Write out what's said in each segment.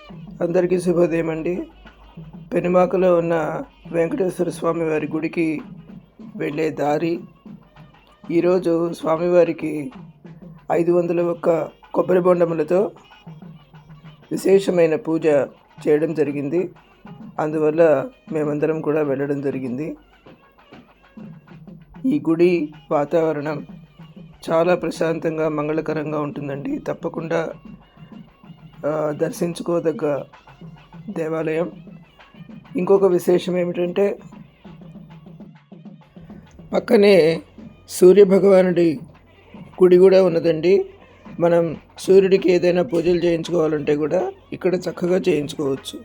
అందరికీ శుభోదయం అండి. పెనుమాకలో ఉన్న వెంకటేశ్వర స్వామి వారి గుడికి వెళ్ళే దారి. ఈరోజు స్వామివారికి 501 కొబ్బరి బొండములతో విశేషమైన పూజ చేయడం జరిగింది. అందువల్ల మేమందరం కూడా వెళ్ళడం జరిగింది. ఈ గుడి వాతావరణం చాలా ప్రశాంతంగా మంగళకరంగా ఉంటుందండి. తప్పకుండా దర్శించుకోదగ్గ దేవాలయం. ఇంకొక విశేషం ఏమిటంటే, పక్కనే సూర్యభగవానుడి గుడి కూడా ఉన్నదండి. మనం సూర్యుడికి ఏదైనా పూజలు చేయించుకోవాలంటే కూడా ఇక్కడ చక్కగా చేయించుకోవచ్చు.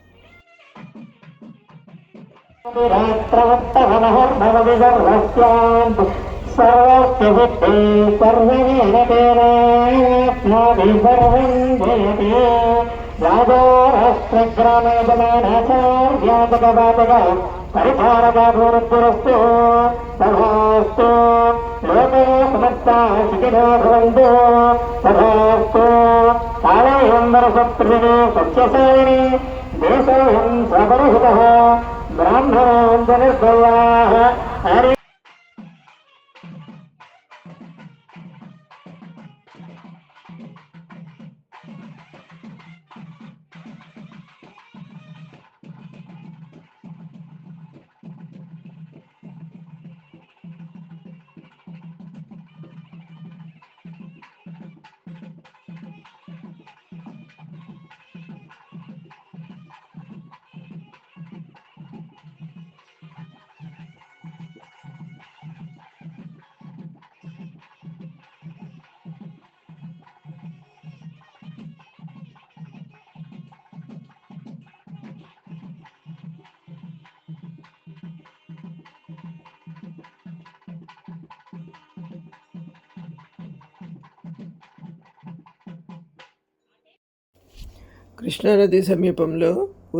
కృష్ణానది సమీపంలో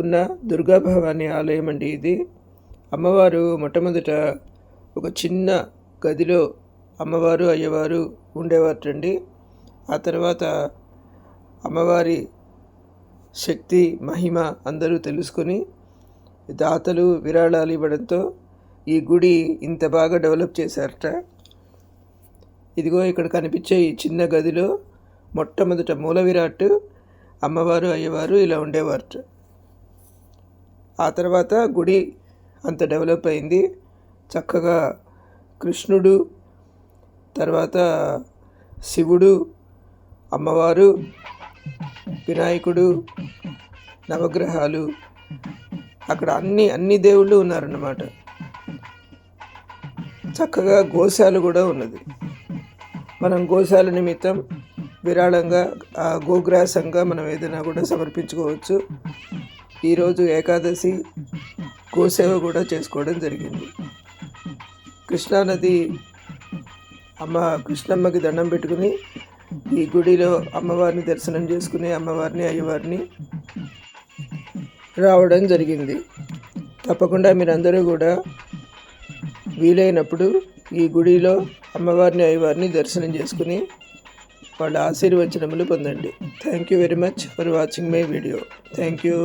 ఉన్న దుర్గాభవాని ఆలయం అండి ఇది. అమ్మవారు మొట్టమొదట ఒక చిన్న గదిలో అమ్మవారు అయ్యవారు ఉండేవారటండి. ఆ తర్వాత అమ్మవారి శక్తి మహిమ అందరూ తెలుసుకొని దాతలు విరాళాలు ఇవ్వడంతో ఈ గుడి ఇంత బాగా డెవలప్ చేశారట. ఇదిగో ఇక్కడ కనిపించే ఈ చిన్న గదిలో మొట్టమొదట మూల విరాట్ అమ్మవారు అయ్యవారు ఇలా ఉండేవారట. ఆ తర్వాత గుడి అంత డెవలప్ అయింది. చక్కగా కృష్ణుడు, తర్వాత శివుడు, అమ్మవారు, వినాయకుడు, నవగ్రహాలు, అక్కడ అన్ని దేవుళ్ళు ఉన్నారన్నమాట. చక్కగా గోశాల కూడా ఉన్నది. మనం గోశాల నిమిత్తం విరాళంగా గోగ్రాసంగా మనం ఏదైనా కూడా సమర్పించుకోవచ్చు. ఈరోజు ఏకాదశి గోసేవ కూడా చేసుకోవడం జరిగింది. కృష్ణానది కృష్ణమ్మకి దండం పెట్టుకుని ఈ గుడిలో అమ్మవారిని దర్శనం చేసుకుని అమ్మవారిని అయ్యవారిని రావడం జరిగింది. తప్పకుండా మీరందరూ కూడా వీలైనప్పుడు ఈ గుడిలో అమ్మవారిని అయ్యవారిని దర్శనం చేసుకుని వాళ్ళ ఆశీర్వచనములు పొందండి. Thank you very much for watching my video. Thank you.